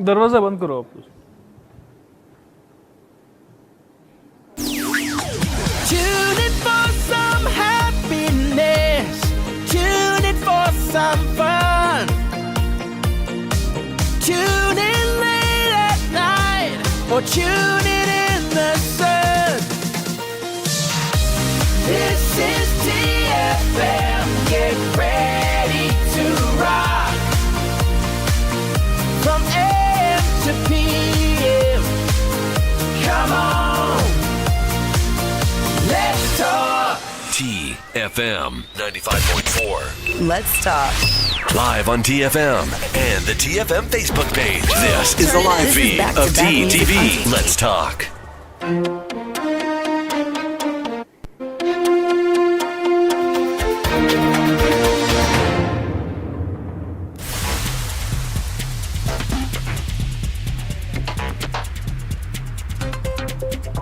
दरवाजा बंद करो आप. Tune in for some happiness. Tune in for some fun. Tune in late at night or tune in the sun. This is TFM. Get ready to rock. From AM to PM. Come on. Let's talk. TFM 95.4. Let's talk. Live on TFM and the TFM Facebook page. This is the live This is feed of back-to-back music TTV. on TV. Let's talk.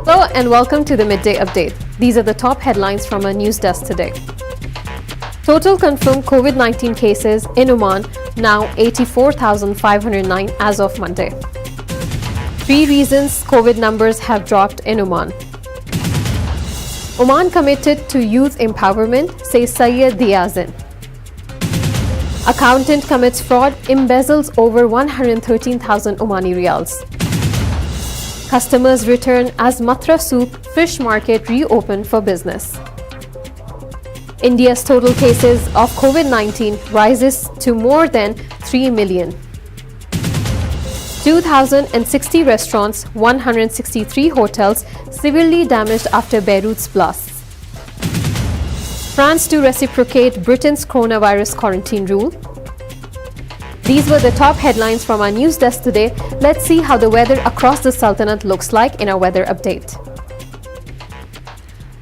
Hello and welcome to the Midday Update. These are the top headlines from our news desk today. Total confirmed COVID-19 cases in Oman now 84,509 as of Monday. 3 reasons COVID numbers have dropped in Oman. Oman committed to youth empowerment, says Sayyid Diazin. Accountant commits fraud, embezzles over 113,000 Omani riyals. Customers return as Matra Soup fish market reopened for business. India's total cases of COVID-19 rises to more than 3 million. 2,060 restaurants, 163 hotels severely damaged after Beirut's blasts. France to reciprocate Britain's coronavirus quarantine rule. These were the top headlines from our news desk today. Let's see how the weather across the Sultanate looks like in our weather update.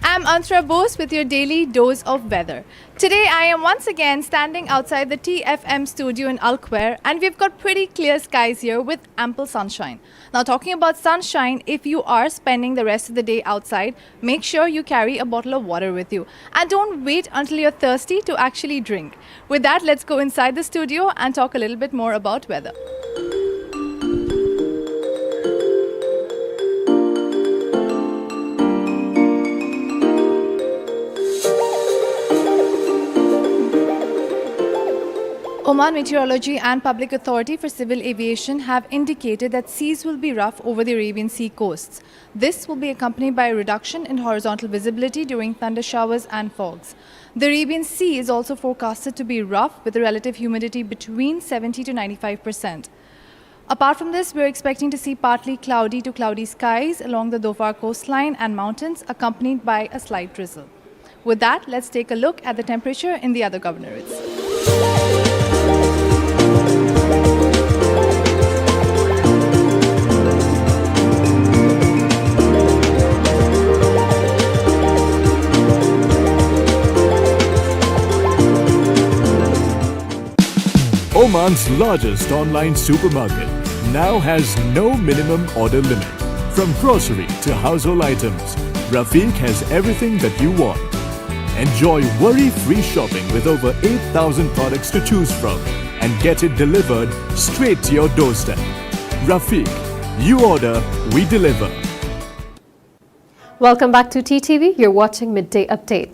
I'm Antra Bose with your daily dose of weather. Today I am once again standing outside the TFM studio in Al Khair, and we've got pretty clear skies here with ample sunshine. Now, talking about sunshine, if you are spending the rest of the day outside, make sure you carry a bottle of water with you and don't wait until you're thirsty to actually drink. With that, let's go inside the studio and talk a little bit more about weather. Oman Meteorology and Public Authority for Civil Aviation have indicated that seas will be rough over the Arabian Sea coasts. This will be accompanied by a reduction in horizontal visibility during thunder showers and fogs. The Arabian Sea is also forecasted to be rough with a relative humidity between 70 to 95%. Apart from this, we're expecting to see partly cloudy to cloudy skies along the Dhofar coastline and mountains, accompanied by a slight drizzle. With that, let's take a look at the temperature in the other governorates. Oman's largest online supermarket now has no minimum order limit. From grocery to household items, Rafiq has everything that you want. Enjoy worry-free shopping with over 8,000 products to choose from and get it delivered straight to your doorstep. Rafiq, you order, we deliver. Welcome back to TTV. You're watching Midday Update.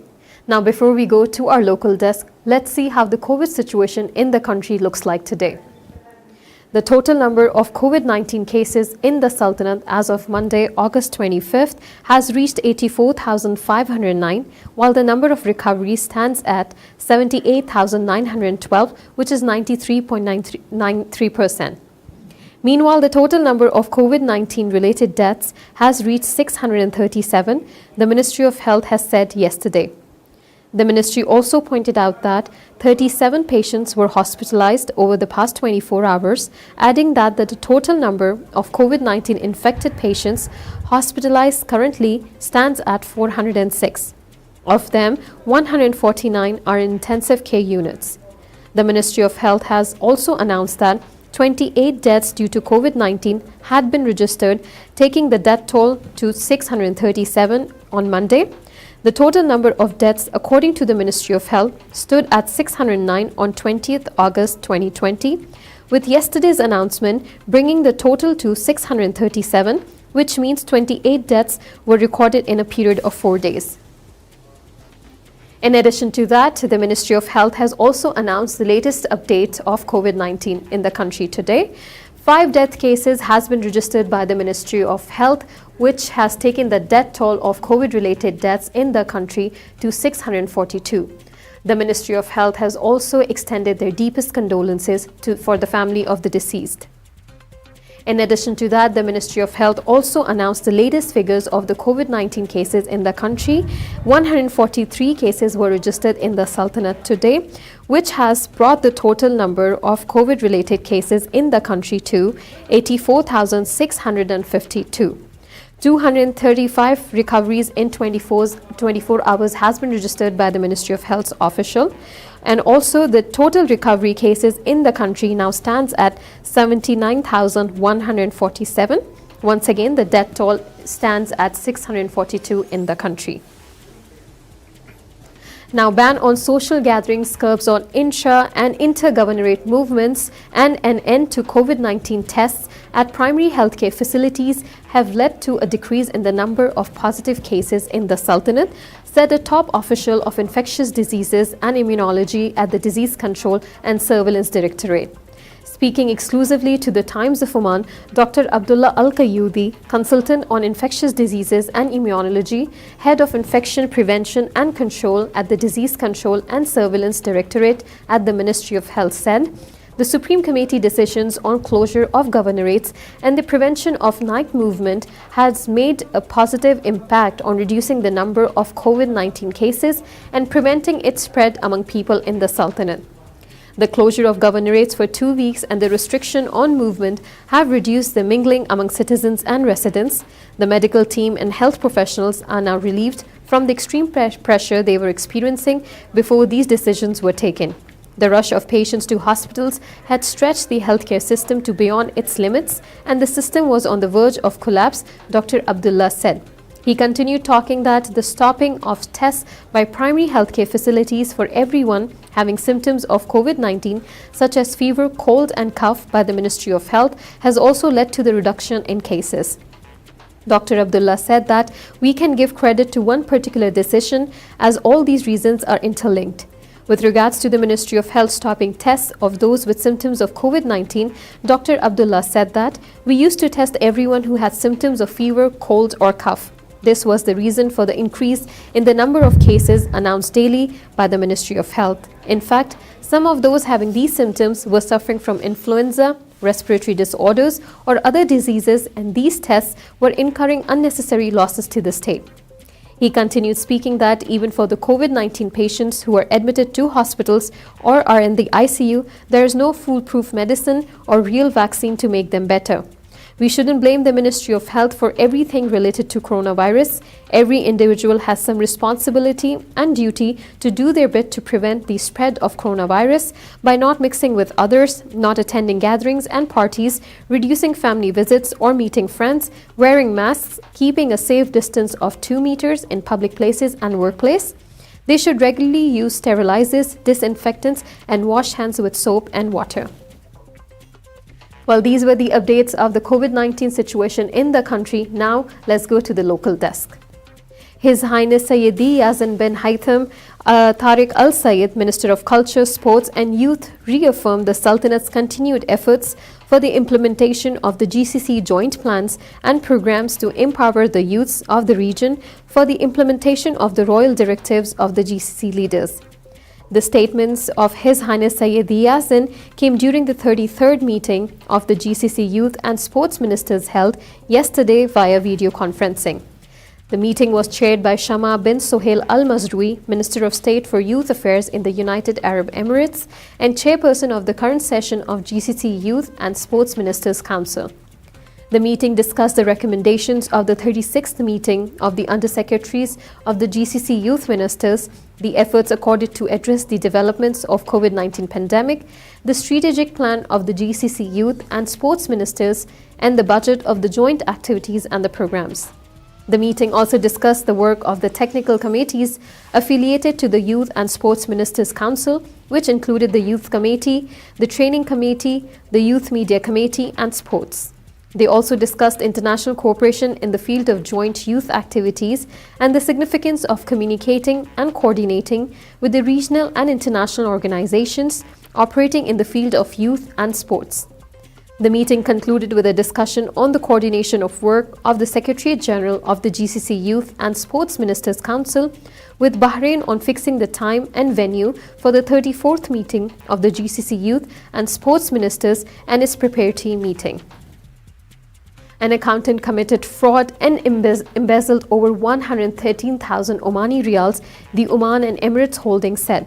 Now, before we go to our local desk, let's see how the COVID situation in the country looks like today. The total number of COVID-19 cases in the Sultanate as of Monday, August 25th, has reached 84,509, while the number of recoveries stands at 78,912, which is 93.93%. Meanwhile, the total number of COVID-19 related deaths has reached 637, the Ministry of Health has said yesterday. The ministry also pointed out that 37 patients were hospitalized over the past 24 hours, adding that the total number of COVID-19 infected patients hospitalized currently stands at 406. Of them, 149 are in intensive care units. The Ministry of Health has also announced that 28 deaths due to COVID-19 had been registered, taking the death toll to 637 on Monday. The total number of deaths, according to the Ministry of Health, stood at 609 on 20th August 2020, with yesterday's announcement bringing the total to 637, which means 28 deaths were recorded in a period of 4 days. In addition to that, the Ministry of Health has also announced the latest update of COVID-19 in the country today. 5 death cases has been registered by the Ministry of Health, which has taken the death toll of COVID-related deaths in the country to 642. The Ministry of Health has also extended their deepest condolences for the family of the deceased. In addition to that, the Ministry of Health also announced the latest figures of the COVID-19 cases in the country. 143 cases were registered in the Sultanate today, which has brought the total number of COVID-related cases in the country to 84,652. 235 recoveries in 24 hours has been registered by the Ministry of Health's official. And also the total recovery cases in the country now stands at 79,147. Once again, the death toll stands at 642 in the country. Now, ban on social gatherings, curbs on intra and intergovernorate movements, and an end to COVID-19 tests at primary healthcare facilities have led to a decrease in the number of positive cases in the Sultanate, said a top official of infectious diseases and immunology at the Disease Control and Surveillance Directorate. Speaking exclusively to the Times of Oman, Dr. Abdullah Al-Qayyudi, consultant on infectious diseases and immunology, head of infection prevention and control at the Disease Control and Surveillance Directorate at the Ministry of Health, said, the Supreme Committee decisions on closure of governorates and the prevention of night movement has made a positive impact on reducing the number of COVID-19 cases and preventing its spread among people in the Sultanate. The closure of governorates for 2 weeks and the restriction on movement have reduced the mingling among citizens and residents. The medical team and health professionals are now relieved from the extreme pressure they were experiencing before these decisions were taken. The rush of patients to hospitals had stretched the healthcare system to beyond its limits, and the system was on the verge of collapse, Dr. Abdullah said. He continued talking that the stopping of tests by primary healthcare facilities for everyone having symptoms of COVID-19, such as fever, cold and cough by the Ministry of Health, has also led to the reduction in cases. Dr. Abdullah said that we can give credit to one particular decision as all these reasons are interlinked. With regards to the Ministry of Health stopping tests of those with symptoms of COVID-19, Dr. Abdullah said that we used to test everyone who had symptoms of fever, cold or cough. This was the reason for the increase in the number of cases announced daily by the Ministry of Health. In fact, some of those having these symptoms were suffering from influenza, respiratory disorders or other diseases, and these tests were incurring unnecessary losses to the state. He continued speaking that even for the COVID-19 patients who are admitted to hospitals or are in the ICU, there is no foolproof medicine or real vaccine to make them better. We shouldn't blame the Ministry of Health for everything related to coronavirus. Every individual has some responsibility and duty to do their bit to prevent the spread of coronavirus by not mixing with others, not attending gatherings and parties, reducing family visits or meeting friends, wearing masks, keeping a safe distance of 2 meters in public places and workplace. They should regularly use sterilizers, disinfectants, and wash hands with soap and water. Well, these were the updates of the COVID-19 situation in the country. Now, let's go to the local desk. His Highness Sayyidi Yazan bin Haytham Tariq Al Sayed, Minister of Culture, Sports and Youth, reaffirmed the Sultanate's continued efforts for the implementation of the GCC joint plans and programs to empower the youths of the region for the implementation of the royal directives of the GCC leaders. The statements of His Highness Sayyidi Yazan came during the 33rd meeting of the GCC Youth and Sports Ministers held yesterday via video conferencing. The meeting was chaired by Shama bin Sohail Al Mazrui, Minister of State for Youth Affairs in the United Arab Emirates and chairperson of the current session of GCC Youth and Sports Ministers Council. The meeting discussed the recommendations of the 36th meeting of the Undersecretaries of the GCC Youth Ministers, the efforts accorded to address the developments of COVID-19 pandemic, the strategic plan of the GCC Youth and Sports Ministers, and the budget of the joint activities and the programs. The meeting also discussed the work of the technical committees affiliated to the Youth and Sports Ministers' Council, which included the Youth Committee, the Training Committee, the Youth Media Committee, and Sports. They also discussed international cooperation in the field of joint youth activities and the significance of communicating and coordinating with the regional and international organizations operating in the field of youth and sports. The meeting concluded with a discussion on the coordination of work of the Secretariat General of the GCC Youth and Sports Ministers' Council with Bahrain on fixing the time and venue for the 34th meeting of the GCC Youth and Sports Ministers and its preparatory meeting. An accountant committed fraud and embezzled over 113,000 Omani riyals, the Oman and Emirates Holding said.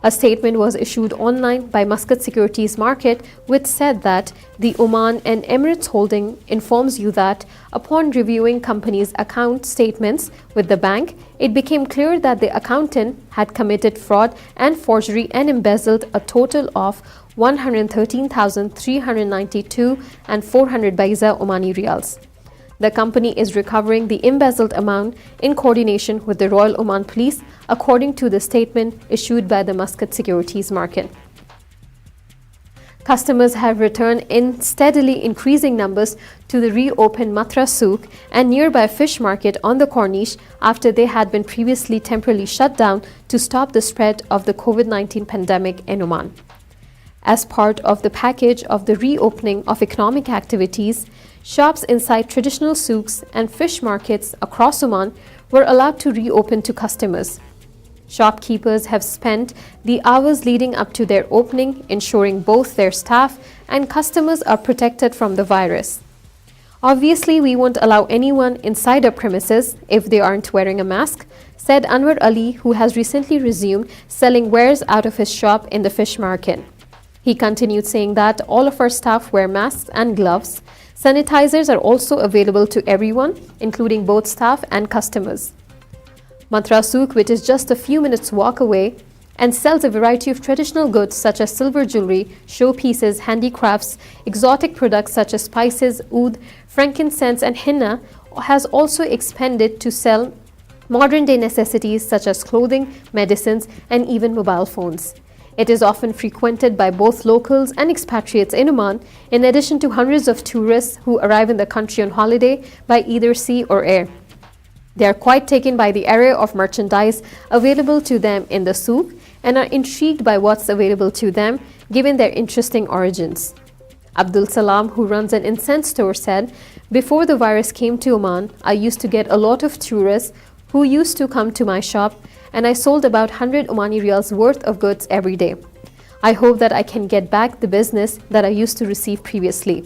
A statement was issued online by Muscat Securities Market, which said that the Oman and Emirates Holding informs you that upon reviewing company's account statements with the bank, it became clear that the accountant had committed fraud and forgery and embezzled a total of 113,392 and 400 Baiza Omani riyals. The company is recovering the embezzled amount in coordination with the Royal Oman Police, according to the statement issued by the Muscat Securities Market. Customers have returned in steadily increasing numbers to the reopened Matra Souk and nearby fish market on the Corniche after they had been previously temporarily shut down to stop the spread of the COVID-19 pandemic in Oman. As part of the package of the reopening of economic activities, shops inside traditional souks and fish markets across Oman were allowed to reopen to customers. Shopkeepers have spent the hours leading up to their opening ensuring both their staff and customers are protected from the virus. Obviously, we won't allow anyone inside our premises if they aren't wearing a mask, said Anwar Ali, who has recently resumed selling wares out of his shop in the fish market. He continued saying that all of our staff wear masks and gloves. Sanitizers are also available to everyone, including both staff and customers. Matra Souk, which is just a few minutes walk away and sells a variety of traditional goods such as silver jewelry, showpieces, handicrafts, exotic products such as spices, oud, frankincense and henna, has also expanded to sell modern-day necessities such as clothing, medicines and even mobile phones. It is often frequented by both locals and expatriates in Oman, in addition to hundreds of tourists who arrive in the country on holiday by either sea or air. They are quite taken by the array of merchandise available to them in the souk and are intrigued by what's available to them, given their interesting origins. Abdul Salam, who runs an incense store, said, "Before the virus came to Oman, I used to get a lot of tourists who used to come to my shop, and I sold about 100 Omani riyals worth of goods every day. I hope that I can get back the business that I used to receive previously."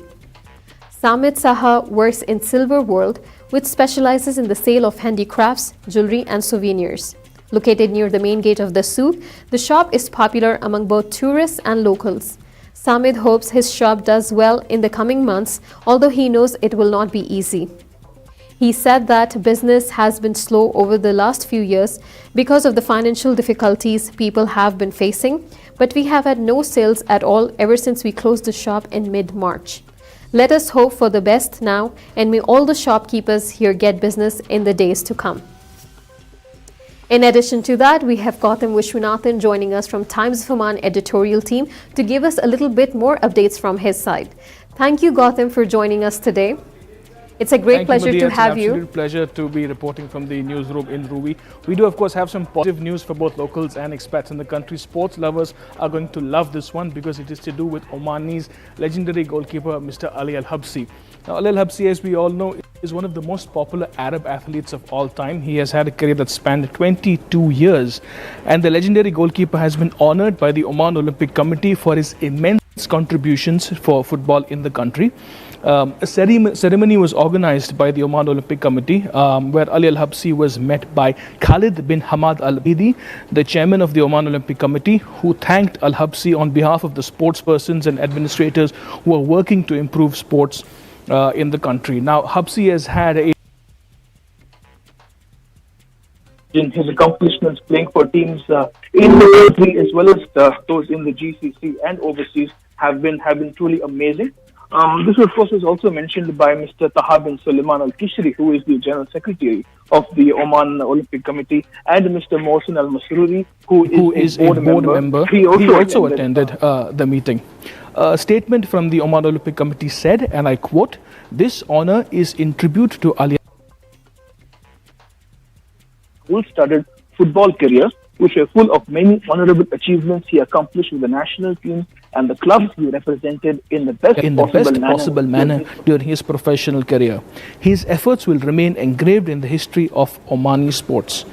Samit Saha works in Silver World, which specializes in the sale of handicrafts, jewelry and souvenirs. Located near the main gate of the souk, the shop is popular among both tourists and locals. Samit hopes his shop does well in the coming months, although he knows it will not be easy. He said that business has been slow over the last few years because of the financial difficulties people have been facing, but we have had no sales at all ever since we closed the shop in mid-March. Let us hope for the best now, and may all the shopkeepers here get business in the days to come. In addition to that, we have Gautam Vishwanathan joining us from Times of Oman editorial team to give us a little bit more updates from his side. Thank you, Gautam, for joining us today. It's a great pleasure to have you. It's an absolute pleasure to be reporting from the newsroom in Ruby. We do, of course, have some positive news for both locals and expats in the country. Sports lovers are going to love this one because it is to do with Omani's legendary goalkeeper, Mr. Ali Al-Habsi. Now, Ali Al-Habsi, as we all know, is one of the most popular Arab athletes of all time. He has had a career that spanned 22 years. And the legendary goalkeeper has been honored by the Oman Olympic Committee for his immense contributions for football in the country. A ceremony was organized by the Oman Olympic Committee where Ali Al-Habsi was met by Khalid bin Hamad Al-Bidi, the chairman of the Oman Olympic Committee, who thanked Al-Habsi on behalf of the sports persons and administrators who are working to improve sports in the country. Now, Habsi has had in his accomplishments playing for teams in the country as well as those in the GCC and overseas have been truly amazing. This, of course, is also mentioned by Mr. Taha bin Sulaiman Al-Kishri, who is the General Secretary of the Oman Olympic Committee, and Mr. Mohsen Al-Masrouri, who is a board member. He also attended the meeting. A statement from the Oman Olympic Committee said, and I quote, "This honor is in tribute to Ali." Full-studded football career, which were full of many honorable achievements he accomplished with the national team and the clubs he represented in the best possible manner during his professional career. His efforts will remain engraved in the history of Omani sports.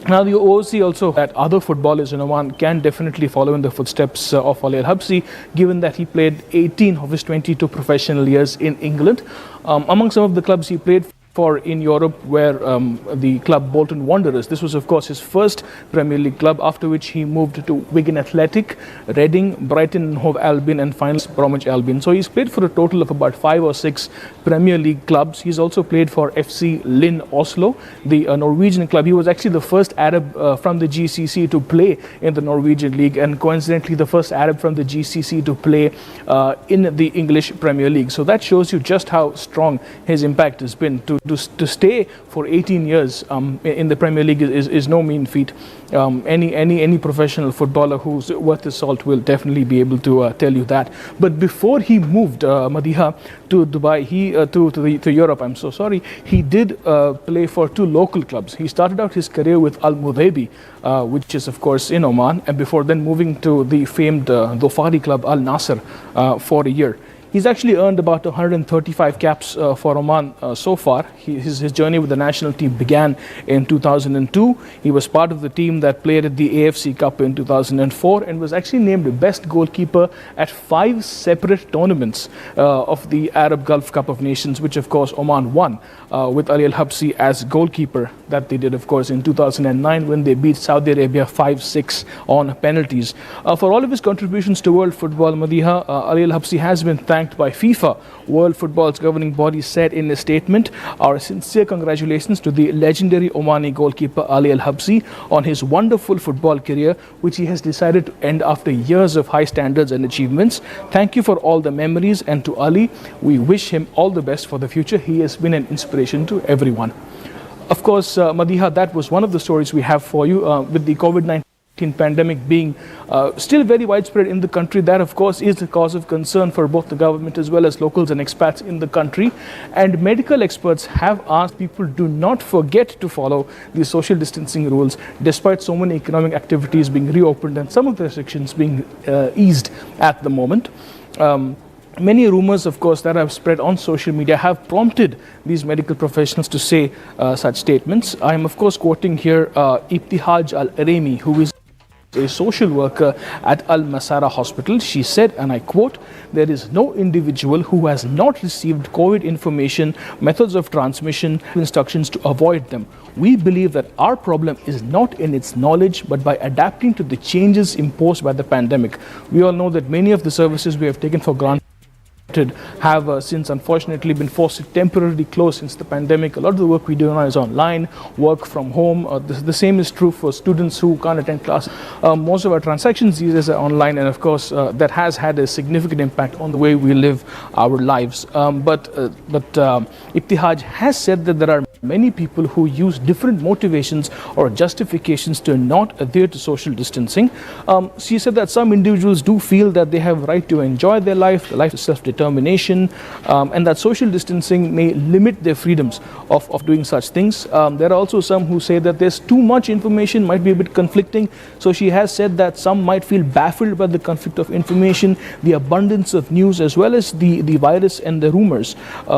Now, the OOC also that other footballers in Oman can definitely follow in the footsteps of Ali Al-Habsi, given that he played 18 of his 22 professional years in England. Among some of the clubs he played for in Europe were the club Bolton Wanderers. This was, of course, his first Premier League club, after which he moved to Wigan Athletic, Reading, Brighton and Hove Albion, and finally Bromwich Albion. So he's played for a total of about 5 or 6 Premier League clubs. He's also played for FC Lyn Oslo, the Norwegian club. He was actually the first Arab from the GCC to play in the Norwegian League, and coincidentally the first Arab from the GCC to play in the English Premier League. So that shows you just how strong his impact has been. To stay for 18 years in the Premier League is no mean feat. Any professional footballer who's worth his salt will definitely be able to tell you that. But before he moved Madiha to Dubai, to Europe, I'm so sorry, he did play for 2 local clubs. He started out his career with Al Mudaibi, which is of course in Oman, and before then moving to the famed Dhofari club Al Nasser for a year. He's actually earned about 135 caps for Oman so far. His journey with the national team began in 2002. He was part of the team that played at the AFC Cup in 2004 and was actually named the best goalkeeper at 5 separate tournaments of the Arab Gulf Cup of Nations, which of course Oman won with Ali Al-Habsi as goalkeeper. That they did, of course, in 2009 when they beat Saudi Arabia 5-6 on penalties. For all of his contributions to world football, Madiha, Ali Al-Habsi has been thanked by FIFA. World Football's governing body said in a statement, "Our sincere congratulations to the legendary Omani goalkeeper Ali Al-Habsi on his wonderful football career, which he has decided to end after years of high standards and achievements. Thank you for all the memories, and to Ali, we wish him all the best for the future. He has been an inspiration to everyone." Of course, Madiha, that was one of the stories we have for you with the COVID-19 pandemic being still very widespread in the country. That, of course, is a cause of concern for both the government as well as locals and expats in the country. And medical experts have asked people do not forget to follow the social distancing rules, despite so many economic activities being reopened and some of the restrictions being eased at the moment. Many rumors, of course, that have spread on social media have prompted these medical professionals to say such statements. I am, of course, quoting here Ibtihaj Al-Aremi, who is a social worker at Al-Masara Hospital. She said, and I quote, "There is no individual who has not received COVID information, methods of transmission, instructions to avoid them. We believe that our problem is not in its knowledge, but by adapting to the changes imposed by the pandemic." We all know that many of the services we have taken for granted have since unfortunately been forced to temporarily close since the pandemic. A lot of the work we do now is online, work from home. The same is true for students who can't attend class. Most of our transactions these days are online, and of course that has had a significant impact on the way we live our lives. But Ibtihaj has said that there are many people who use different motivations or justifications to not adhere to social distancing. She said that some individuals do feel that they have a right to enjoy their life, the life of self-determination, and that social distancing may limit their freedoms of doing such things. There are also some who say that there's too much information, might be a bit conflicting. So she has said that some might feel baffled by the conflict of information, the abundance of news, as well as the virus and the rumors.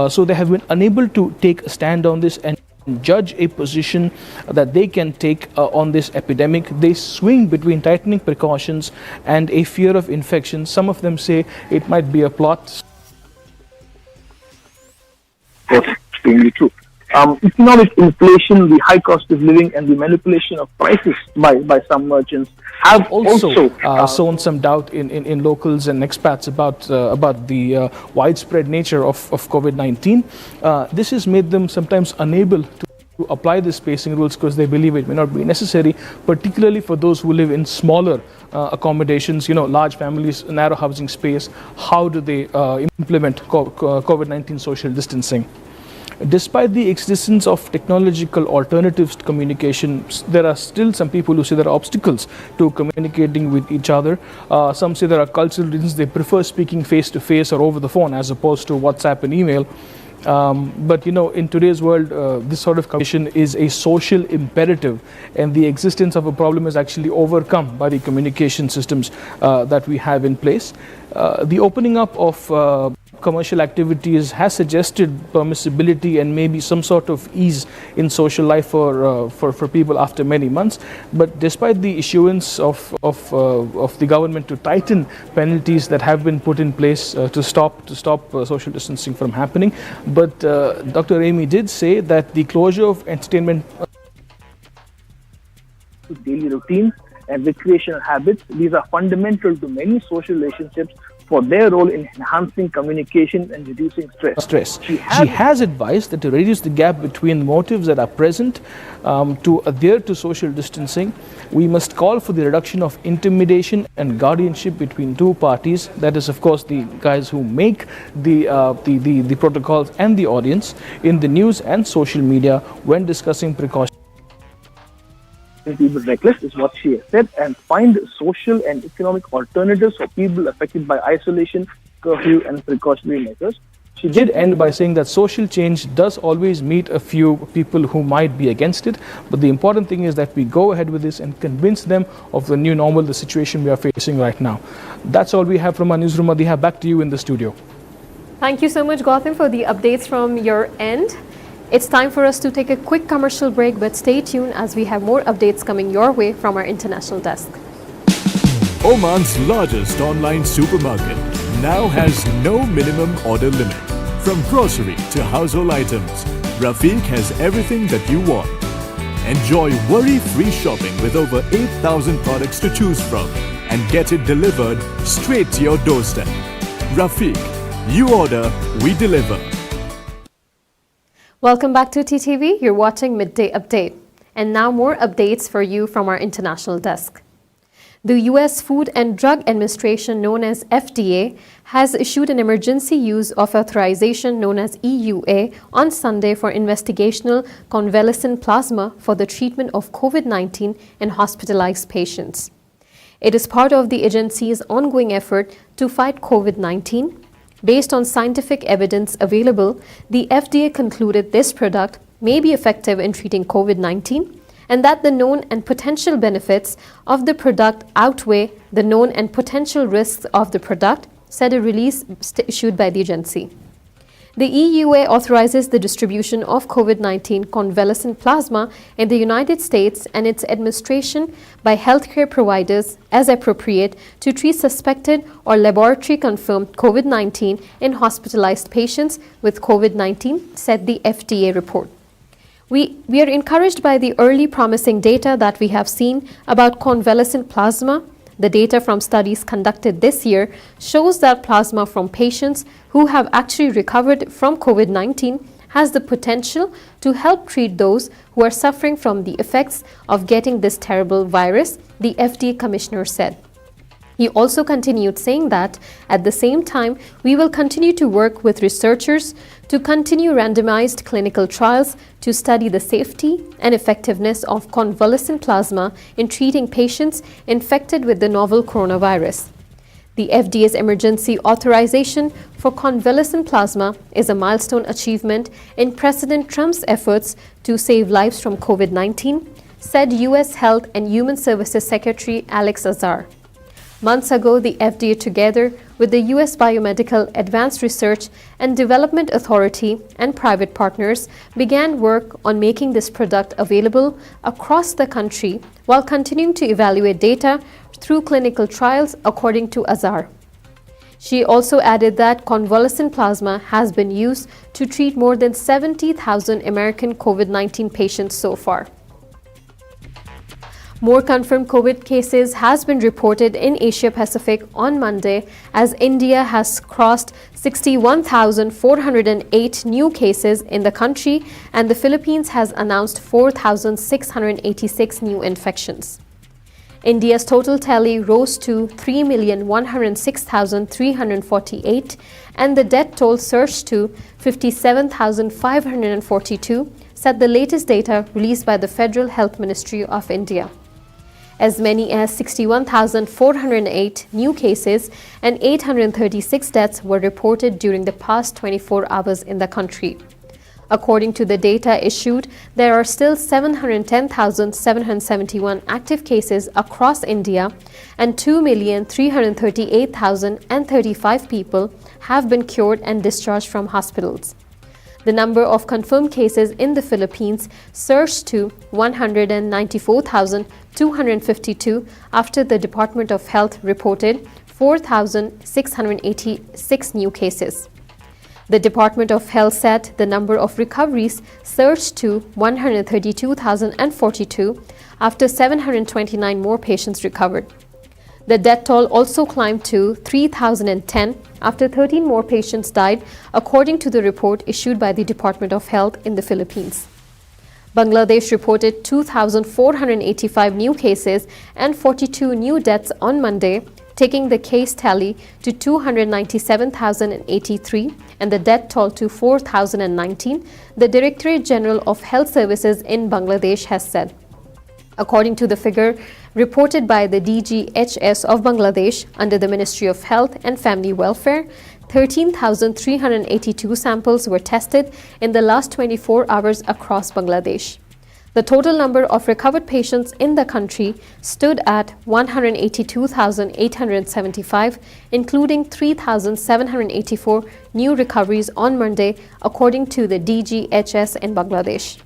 So they have been unable to take a stand on this and judge a position that they can take on this epidemic. They swing between tightening precautions and a fear of infection. Some of them say it might be a plot. That's extremely true. Economic inflation, the high cost of living, and the manipulation of prices by some merchants have also sown some doubt in locals and expats about the widespread nature of COVID-19. This has made them sometimes unable to apply the spacing rules because they believe it may not be necessary, particularly for those who live in smaller accommodations, large families, narrow housing space. How do they implement COVID-19 social distancing? Despite the existence of technological alternatives to communication, there are still some people who say there are obstacles to communicating with each other. Some say there are cultural reasons. They prefer speaking face to face or over the phone as opposed to WhatsApp and email. But in today's world, this sort of communication is a social imperative, and the existence of a problem is actually overcome by the communication systems that we have in place. The opening up of commercial activities has suggested permissibility and maybe some sort of ease in social life for people after many months. But despite the issuance of the government to tighten penalties that have been put in place to stop social distancing from happening, but Dr. Amy did say that the closure of entertainment daily routines and recreational habits, these are fundamental to many social relationships for their role in enhancing communication and reducing stress. She has advised that to reduce the gap between the motives that are present to adhere to social distancing, we must call for the reduction of intimidation and guardianship between two parties. That is, of course, the guys who make the protocols and the audience in the news and social media when discussing precautions. People reckless is what she has said, and find social and economic alternatives for people affected by isolation, curfew and precautionary measures. She did end by saying that social change does always meet a few people who might be against it, but the important thing is that we go ahead with this and convince them of the new normal, the situation we are facing right now. That's all we have from our newsroom. Adiha, back to you in the studio. Thank you so much, Gautam, for the updates from your end. It's time for us to take a quick commercial break, but stay tuned as we have more updates coming your way from our international desk. Oman's largest online supermarket now has no minimum order limit. From grocery to household items, Rafiq has everything that you want. Enjoy worry-free shopping with over 8,000 products to choose from and get it delivered straight to your doorstep. Rafiq, you order, we deliver. Welcome back to TTV. You're watching Midday Update. And now more updates for you from our international desk. The U.S. Food and Drug Administration, known as FDA, has issued an emergency use of authorization known as EUA on Sunday for investigational convalescent plasma for the treatment of COVID-19 in hospitalized patients. It is part of the agency's ongoing effort to fight COVID-19. Based on scientific evidence available, the FDA concluded this product may be effective in treating COVID-19 and that the known and potential benefits of the product outweigh the known and potential risks of the product, said a release issued by the agency. The EUA authorizes the distribution of COVID-19 convalescent plasma in the United States and its administration by healthcare providers as appropriate to treat suspected or laboratory-confirmed COVID-19 in hospitalized patients with COVID-19, said the FDA report. We are encouraged by the early promising data that we have seen about convalescent plasma. The data from studies conducted this year shows that plasma from patients who have actually recovered from COVID-19 has the potential to help treat those who are suffering from the effects of getting this terrible virus, the FDA commissioner said. He also continued saying that at the same time, we will continue to work with researchers to continue randomized clinical trials to study the safety and effectiveness of convalescent plasma in treating patients infected with the novel coronavirus. The FDA's emergency authorization for convalescent plasma is a milestone achievement in President Trump's efforts to save lives from COVID-19, said U.S. Health and Human Services Secretary Alex Azar. Months ago, the FDA, together with the U.S. Biomedical Advanced Research and Development Authority and private partners, began work on making this product available across the country while continuing to evaluate data through clinical trials, according to Azar. She also added that convalescent plasma has been used to treat more than 70,000 American COVID-19 patients so far. More confirmed COVID cases has been reported in Asia Pacific on Monday as India has crossed 61,408 new cases in the country and the Philippines has announced 4,686 new infections. India's total tally rose to 3,106,348 and the death toll surged to 57,542, said the latest data released by the Federal Health Ministry of India. As many as 61,408 new cases and 836 deaths were reported during the past 24 hours in the country. According to the data issued, there are still 710,771 active cases across India and 2,338,035 people have been cured and discharged from hospitals. The number of confirmed cases in the Philippines surged to 194,252 after the Department of Health reported 4,686 new cases. The Department of Health said the number of recoveries surged to 132,042 after 729 more patients recovered. The death toll also climbed to 3,010 after 13 more patients died, according to the report issued by the Department of Health in the Philippines. Bangladesh reported 2,485 new cases and 42 new deaths on Monday, taking the case tally to 297,083 and the death toll to 4,019, the Directorate General of Health Services in Bangladesh has said. According to the figure reported by the DGHS of Bangladesh under the Ministry of Health and Family Welfare, 13,382 samples were tested in the last 24 hours across Bangladesh. The total number of recovered patients in the country stood at 182,875, including 3,784 new recoveries on Monday, according to the DGHS in Bangladesh.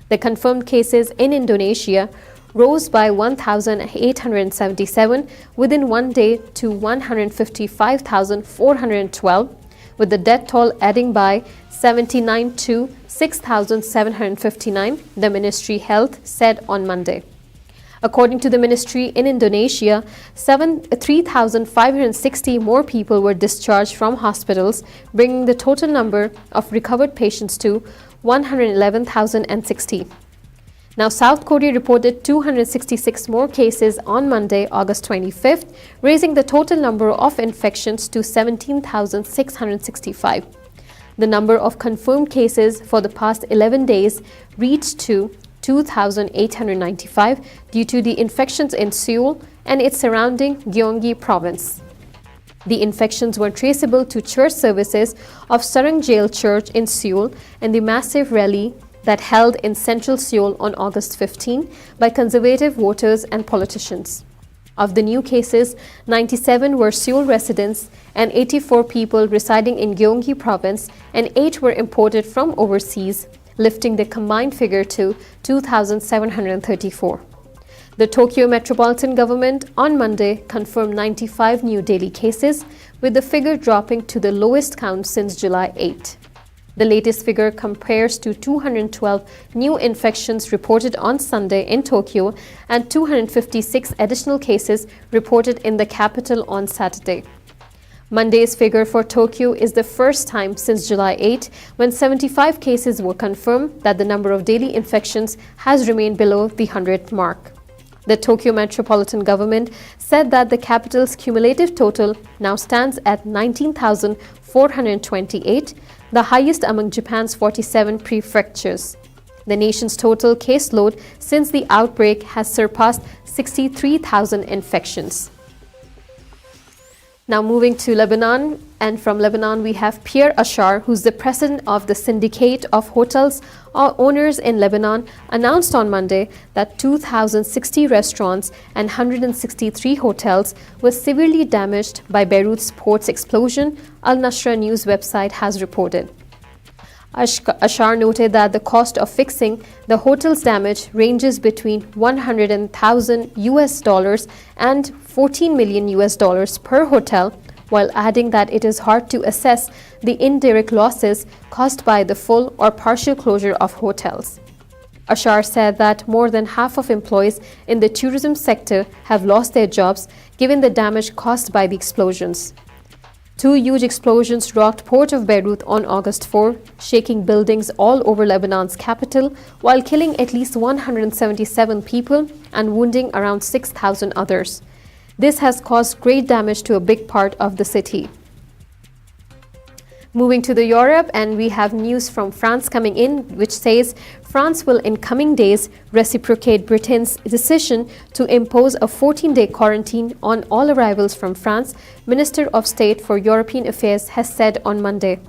The confirmed cases in Indonesia rose by 1,877 within one day to 155,412, with the death toll adding by 79 to 6,759, the Ministry Health said on Monday. According to the ministry in Indonesia, 3,560 more people were discharged from hospitals, bringing the total number of recovered patients to 111,060. Now, South Korea reported 266 more cases on Monday, August 25th, raising the total number of infections to 17,665. The number of confirmed cases for the past 11 days reached to 2,895 due to the infections in Seoul and its surrounding Gyeonggi province. The infections were traceable to church services of Sarangjeil Church in Seoul and the massive rally that held in central Seoul on August 15 by conservative voters and politicians. Of the new cases, 97 were Seoul residents and 84 people residing in Gyeonggi province and 8 were imported from overseas, lifting the combined figure to 2,734. The Tokyo Metropolitan Government on Monday confirmed 95 new daily cases, with the figure dropping to the lowest count since July 8. The latest figure compares to 212 new infections reported on Sunday in Tokyo and 256 additional cases reported in the capital on Saturday. Monday's figure for Tokyo is the first time since July 8, when 75 cases were confirmed, that the number of daily infections has remained below the 100th mark. The Tokyo Metropolitan Government said that the capital's cumulative total now stands at 19,428, the highest among Japan's 47 prefectures. The nation's total caseload since the outbreak has surpassed 63,000 infections. Now moving to Lebanon, and from Lebanon we have Pierre Ashar, who's the president of the Syndicate of Hotels Owners in Lebanon, announced on Monday that 2,060 restaurants and 163 hotels were severely damaged by Beirut's port's explosion, Al Nashra news website has reported. Ashar noted that the cost of fixing the hotel's damage ranges between $100,000 US and $14 million US per hotel, while adding that it is hard to assess the indirect losses caused by the full or partial closure of hotels. Ashar said that more than half of employees in the tourism sector have lost their jobs given the damage caused by the explosions. Two huge explosions rocked port of Beirut on August 4, shaking buildings all over Lebanon's capital while killing at least 177 people and wounding around 6,000 others. This has caused great damage to a big part of the city. Moving to Europe, and we have news from France coming in, which says France will in coming days reciprocate Britain's decision to impose a 14-day quarantine on all arrivals from France, Minister of State for European Affairs has said on Monday.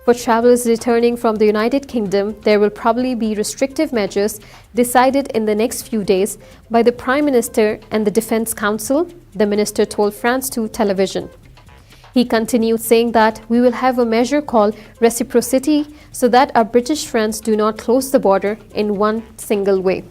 For travelers returning from the United Kingdom, there will probably be restrictive measures decided in the next few days by the Prime Minister and the Defense Council, the minister told France 2 television. He continued saying that we will have a measure called reciprocity so that our British friends do not close the border in one single way.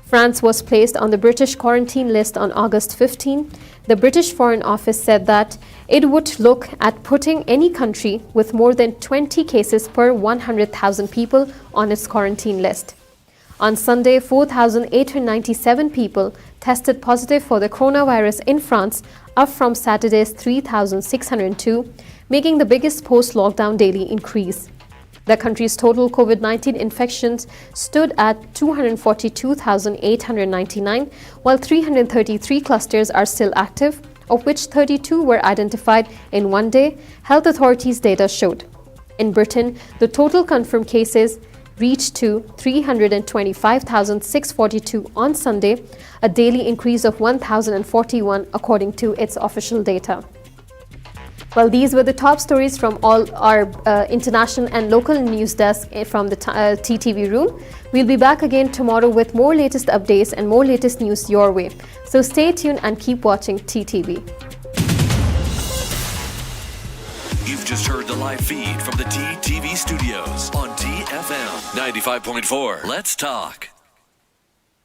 France was placed on the British quarantine list on August 15. The British Foreign Office said that it would look at putting any country with more than 20 cases per 100,000 people on its quarantine list. On Sunday, 4,897 people tested positive for the coronavirus in France, up from Saturday's 3,602, making the biggest post-lockdown daily increase. The country's total COVID-19 infections stood at 242,899, while 333 clusters are still active, of which 32 were identified in one day, health authorities' data showed. In Britain, the total confirmed cases reached to 325,642 on Sunday, a daily increase of 1,041 according to its official data. Well, these were the top stories from all our international and local news desk from the TTV room. We'll be back again tomorrow with more latest updates and more latest news your way. So stay tuned and keep watching TTV. You've just heard the live feed from the TTV studios on TFM 95.4. Let's talk.